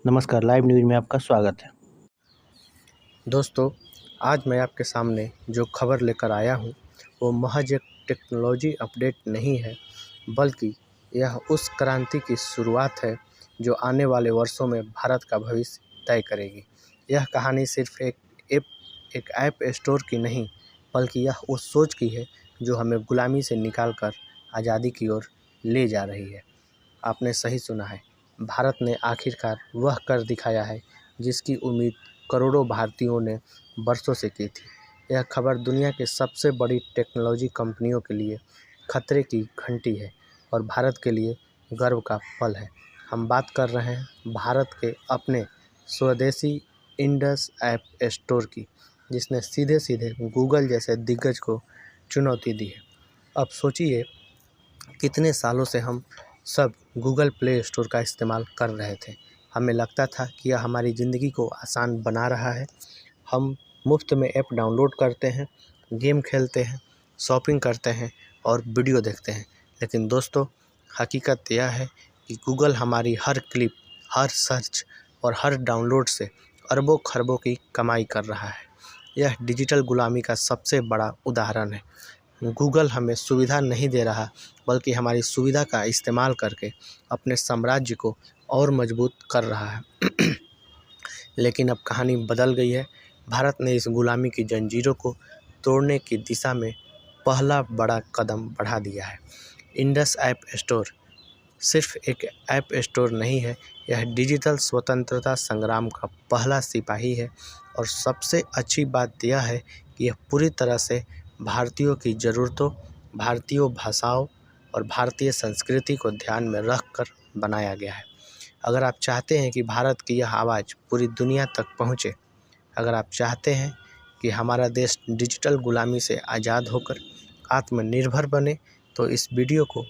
नमस्कार, live news में आपका स्वागत है। दोस्तों, आज मैं आपके सामने जो खबर लेकर आया हूँ वो महज एक टेक्नोलॉजी अपडेट नहीं है, बल्कि यह उस क्रांति की शुरुआत है जो आने वाले वर्षों में भारत का भविष्य तय करेगी। यह कहानी सिर्फ एक ऐप स्टोर की नहीं, बल्कि यह उस सोच की है जो हमें गुलामी से निकालकर आज़ादी की ओर ले जा रही है। आपने सही सुना है, भारत ने आखिरकार वह कर दिखाया है जिसकी उम्मीद करोड़ों भारतीयों ने बरसों से की थी। यह खबर दुनिया के सबसे बड़ी टेक्नोलॉजी कंपनियों के लिए खतरे की घंटी है और भारत के लिए गर्व का पल है। हम बात कर रहे हैं भारत के अपने स्वदेशी इंडस ऐप स्टोर की, जिसने सीधे सीधे गूगल जैसे दिग्गज को चुनौती दी है। अब सोचिए, कितने सालों से हम सब गूगल प्ले स्टोर का इस्तेमाल कर रहे थे। हमें लगता था कि यह हमारी ज़िंदगी को आसान बना रहा है। हम मुफ्त में ऐप डाउनलोड करते हैं, गेम खेलते हैं, शॉपिंग करते हैं और वीडियो देखते हैं। लेकिन दोस्तों, हकीकत यह है कि गूगल हमारी हर क्लिप, हर सर्च और हर डाउनलोड से अरबों खरबों की कमाई कर रहा है। यह डिजिटल गुलामी का सबसे बड़ा उदाहरण है। गूगल हमें सुविधा नहीं दे रहा, बल्कि हमारी सुविधा का इस्तेमाल करके अपने साम्राज्य को और मजबूत कर रहा है। लेकिन अब कहानी बदल गई है। भारत ने इस गुलामी की जंजीरों को तोड़ने की दिशा में पहला बड़ा कदम बढ़ा दिया है। इंडस ऐप स्टोर सिर्फ एक ऐप स्टोर नहीं है, यह डिजिटल स्वतंत्रता संग्राम का पहला सिपाही है। और सबसे अच्छी बात यह है कि यह पूरी तरह से भारतीयों की ज़रूरतों, भारतीय भाषाओं और भारतीय संस्कृति को ध्यान में रखकर बनाया गया है। अगर आप चाहते हैं कि भारत की यह आवाज़ पूरी दुनिया तक पहुँचे, अगर आप चाहते हैं कि हमारा देश डिजिटल गुलामी से आज़ाद होकर आत्मनिर्भर बने, तो इस वीडियो को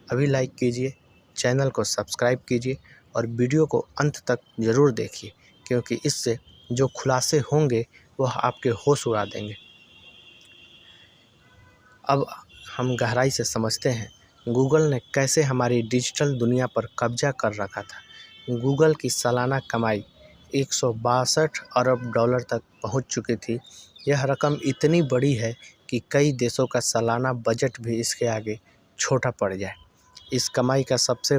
अभी लाइक कीजिए, चैनल को सब्सक्राइब कीजिए और वीडियो को अंत तक ज़रूर देखिए, क्योंकि इससे जो खुलासे होंगे वह आपके होश उड़ा देंगे। अब हम गहराई से समझते हैं गूगल ने कैसे हमारी डिजिटल दुनिया पर कब्जा कर रखा था। गूगल की सालाना कमाई 162 अरब डॉलर तक पहुंच चुकी थी। यह रकम इतनी बड़ी है कि कई देशों का सालाना बजट भी इसके आगे छोटा पड़ जाए। इस कमाई का सबसे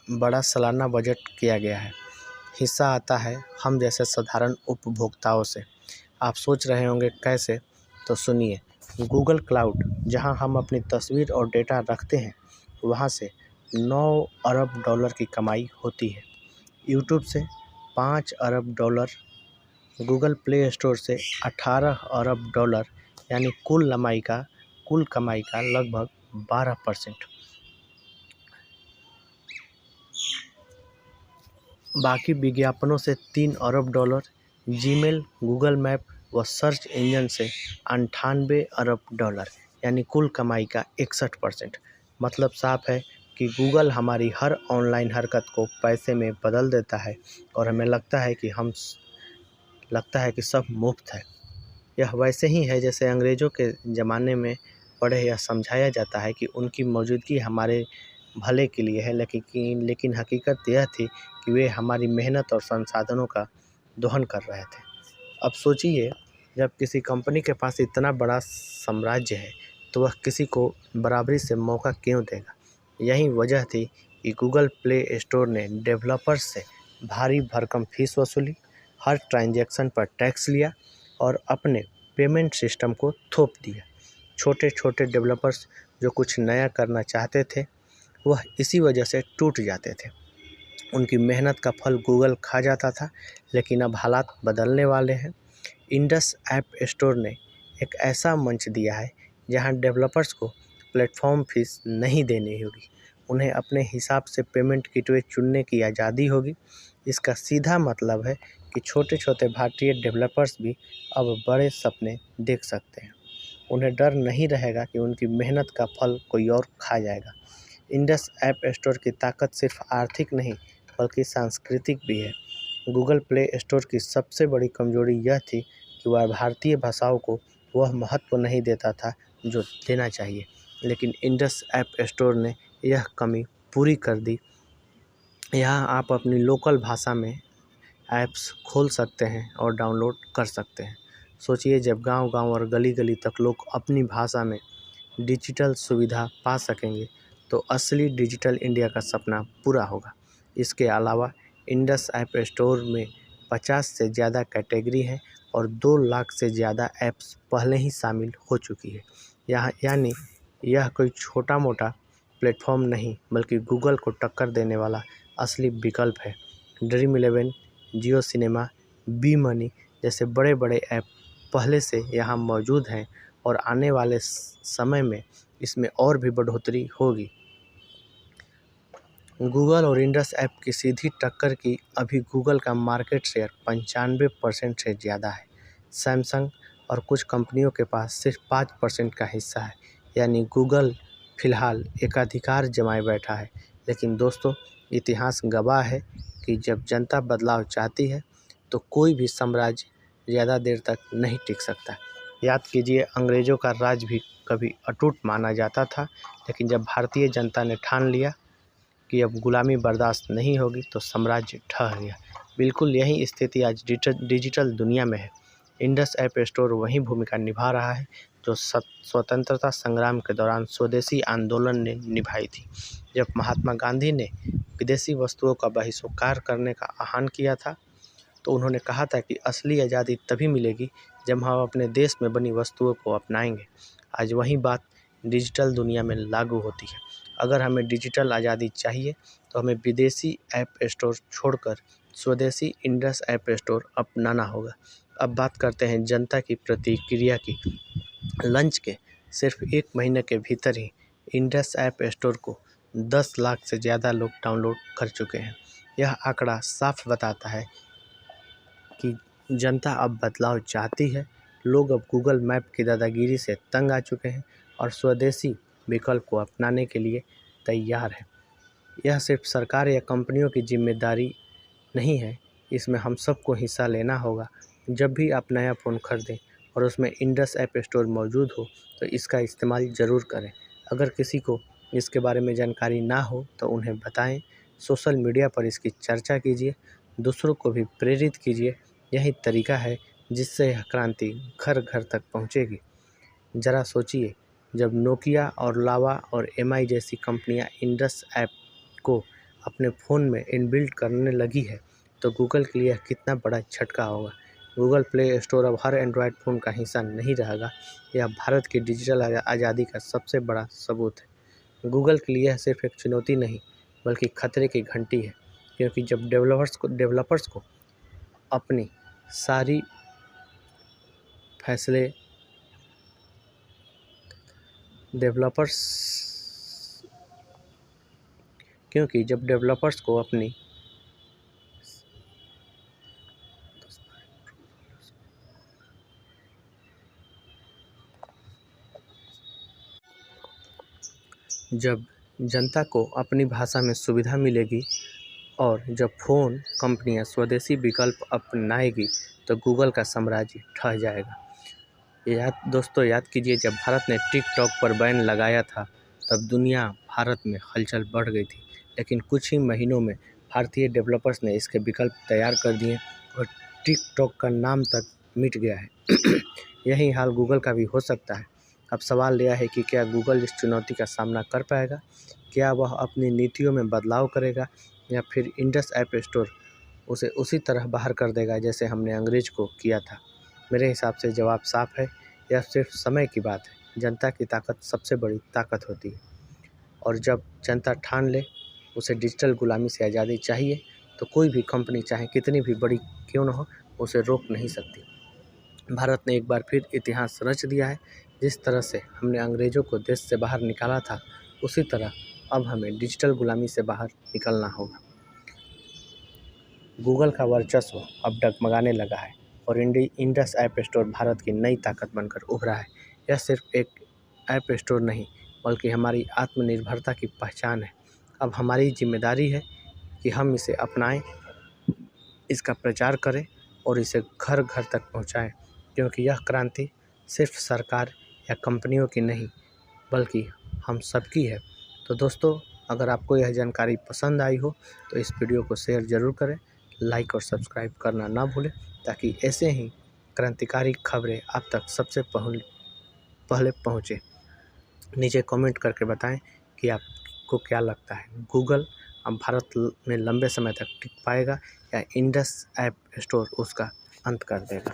बड़ा सालाना बजट किया गया है। हिस्सा आता है हम जैसे साधारण उपभोक्ताओं से। आप सोच रहे होंगे कैसे, तो सुनिए। गूगल क्लाउड, जहां हम अपनी तस्वीर और डेटा रखते हैं, वहां से 9 अरब डॉलर की कमाई होती है। यूट्यूब से 5 अरब डॉलर, गूगल प्ले स्टोर से 18 अरब डॉलर, यानी कुल कमाई का लगभग 12%। बाकी विज्ञापनों से 3 अरब डॉलर, जीमेल, गूगल मैप व सर्च इंजन से 98 अरब डॉलर, यानी कुल कमाई का 61%। मतलब साफ है कि गूगल हमारी हर ऑनलाइन हरकत को पैसे में बदल देता है और हमें लगता है कि सब मुफ्त है। यह वैसे ही है जैसे अंग्रेज़ों के ज़माने में पढ़े या समझाया जाता है कि उनकी मौजूदगी हमारे भले के लिए है, लेकिन हकीकत यह थी कि वे हमारी मेहनत और संसाधनों का दोहन कर रहे थे। अब सोचिए, जब किसी कंपनी के पास इतना बड़ा साम्राज्य है, तो वह किसी को बराबरी से मौका क्यों देगा? यही वजह थी कि गूगल प्ले स्टोर ने डेवलपर्स से भारी भरकम फीस वसूली, हर ट्रांजैक्शन पर टैक्स लिया और अपने पेमेंट सिस्टम को थोप दिया। छोटे छोटे डेवलपर्स जो कुछ नया करना चाहते थे, वह इसी वजह से टूट जाते थे। उनकी मेहनत का फल गूगल खा जाता था। लेकिन अब हालात बदलने वाले हैं। इंडस ऐप स्टोर ने एक ऐसा मंच दिया है जहां डेवलपर्स को प्लेटफॉर्म फीस नहीं देनी होगी। उन्हें अपने हिसाब से पेमेंट गेटवे चुनने की आज़ादी होगी। इसका सीधा मतलब है कि छोटे छोटे भारतीय डेवलपर्स भी अब बड़े सपने देख सकते हैं। उन्हें डर नहीं रहेगा कि उनकी मेहनत का फल कोई और खा जाएगा। इंडस ऐप स्टोर की ताकत सिर्फ आर्थिक नहीं, बल्कि सांस्कृतिक भी है। गूगल प्ले स्टोर की सबसे बड़ी कमजोरी यह थी कि वह भारतीय भाषाओं को वह महत्व नहीं देता था जो देना चाहिए। लेकिन इंडस ऐप स्टोर ने यह कमी पूरी कर दी। यहाँ आप अपनी लोकल भाषा में ऐप्स खोल सकते हैं और डाउनलोड कर सकते हैं। सोचिए, जब गांव-गांव और गली-गली तक लोग अपनी भाषा में डिजिटल सुविधा पा सकेंगे तो असली डिजिटल इंडिया का सपना पूरा होगा। इसके अलावा इंडस ऐप स्टोर में 50 से ज़्यादा कैटेगरी हैं और 2 लाख से ज़्यादा ऐप्स पहले ही शामिल हो चुकी है। यानी यह कोई छोटा-मोटा प्लेटफॉर्म नहीं, बल्कि गूगल को टक्कर देने वाला असली विकल्प है। ड्रीम11, जियो सिनेमा, बी मनी जैसे बड़े-बड़े ऐप पहले से यहाँ मौजूद हैं और आने वाले समय में इसमें और भी बढ़ोतरी होगी। गूगल और इंडस ऐप की सीधी टक्कर की अभी गूगल का मार्केट शेयर 95% से ज़्यादा है। सैमसंग और कुछ कंपनियों के पास सिर्फ 5% का हिस्सा है, यानी गूगल फिलहाल एकाधिकार जमाए बैठा है। लेकिन दोस्तों, इतिहास गवाह है कि जब जनता बदलाव चाहती है तो कोई भी साम्राज्य ज़्यादा देर तक नहीं टिक सकता। याद कीजिए, अंग्रेज़ों का राज भी कभी अटूट माना जाता था, लेकिन जब भारतीय जनता ने ठान लिया कि अब गुलामी बर्दाश्त नहीं होगी तो साम्राज्य ढह गया। बिल्कुल यही स्थिति आज डिजिटल दुनिया में है। इंडस ऐप स्टोर वही भूमिका निभा रहा है जो स्वतंत्रता संग्राम के दौरान स्वदेशी आंदोलन ने निभाई थी। जब महात्मा गांधी ने विदेशी वस्तुओं का बहिष्कार करने का आह्वान किया था तो उन्होंने कहा था कि असली आज़ादी तभी मिलेगी जब हम अपने देश में बनी वस्तुओं को अपनाएंगे। आज वही बात डिजिटल दुनिया में लागू होती है। अगर हमें डिजिटल आज़ादी चाहिए तो हमें विदेशी ऐप स्टोर छोड़कर स्वदेशी इंडस ऐप स्टोर अपनाना होगा। अब बात करते हैं जनता की प्रतिक्रिया की। लॉन्च के सिर्फ 1 महीने के भीतर ही इंडस ऐप स्टोर को 10 लाख से ज़्यादा लोग डाउनलोड कर चुके हैं। यह आंकड़ा साफ बताता है कि जनता अब बदलाव चाहती है। लोग अब गूगल मैप की दादागिरी से तंग आ चुके हैं और स्वदेशी विकल्प को अपनाने के लिए तैयार है। यह सिर्फ सरकार या कंपनियों की जिम्मेदारी नहीं है, इसमें हम सबको हिस्सा लेना होगा। जब भी आप नया फ़ोन खरीदें और उसमें इंडस ऐप स्टोर मौजूद हो तो इसका इस्तेमाल ज़रूर करें। अगर किसी को इसके बारे में जानकारी ना हो तो उन्हें बताएं। सोशल मीडिया पर इसकी चर्चा कीजिए, दूसरों को भी प्रेरित कीजिए। यही तरीका है जिससे यह क्रांति घर घर तक पहुंचेगी। ज़रा सोचिए, जब नोकिया और लावा और एमआई जैसी कंपनियां इंडस ऐप को अपने फ़ोन में इनबिल्ट करने लगी है तो गूगल के लिए कितना बड़ा झटका होगा। गूगल प्ले स्टोर अब हर एंड्रॉयड फ़ोन का हिस्सा नहीं रहेगा। यह भारत की डिजिटल आज़ादी का सबसे बड़ा सबूत है। गूगल के लिए यह सिर्फ एक चुनौती नहीं, बल्कि खतरे की घंटी है, क्योंकि जब डेवलपर्स को अपनी सारी फैसले जब डेवलपर्स को अपनी जब जनता को अपनी भाषा में सुविधा मिलेगी और जब फ़ोन कंपनियां स्वदेशी विकल्प अपनाएगी तो गूगल का साम्राज्य ढह जाएगा। दोस्तों याद कीजिए, जब भारत ने टिकटॉक पर बैन लगाया था तब दुनिया भारत में हलचल बढ़ गई थी, लेकिन कुछ ही महीनों में भारतीय डेवलपर्स ने इसके विकल्प तैयार कर दिए और टिकटॉक का नाम तक मिट गया है। यही हाल गूगल का भी हो सकता है। अब सवाल यह है कि क्या गूगल इस चुनौती का सामना कर पाएगा? क्या वह अपनी नीतियों में बदलाव करेगा या फिर इंडस ऐप स्टोर उसे उसी तरह बाहर कर देगा जैसे हमने अंग्रेज को किया था? मेरे हिसाब से जवाब साफ है, यह सिर्फ समय की बात है। जनता की ताकत सबसे बड़ी ताकत होती है और जब जनता ठान ले उसे डिजिटल गुलामी से आज़ादी चाहिए तो कोई भी कंपनी चाहे कितनी भी बड़ी क्यों न हो उसे रोक नहीं सकती। भारत ने एक बार फिर इतिहास रच दिया है। जिस तरह से हमने अंग्रेज़ों को देश से बाहर निकाला था, उसी तरह अब हमें डिजिटल गुलामी से बाहर निकलना होगा। गूगल का वर्चस्व अब डगमगाने लगा है और इंडस ऐप स्टोर भारत की नई ताकत बनकर उभरा है। यह सिर्फ एक ऐप स्टोर नहीं, बल्कि हमारी आत्मनिर्भरता की पहचान है। अब हमारी जिम्मेदारी है कि हम इसे अपनाएं, इसका प्रचार करें और इसे घर घर तक पहुंचाएं, क्योंकि यह क्रांति सिर्फ सरकार या कंपनियों की नहीं, बल्कि हम सबकी है। तो दोस्तों, अगर आपको यह जानकारी पसंद आई हो तो इस वीडियो को शेयर ज़रूर करें, लाइक और सब्सक्राइब करना ना भूलें, ताकि ऐसे ही क्रांतिकारी खबरें आप तक सबसे पहले पहुँचे। नीचे कमेंट करके बताएं कि आपको क्या लगता है, गूगल अब भारत में लंबे समय तक टिक पाएगा या इंडस ऐप स्टोर उसका अंत कर देगा।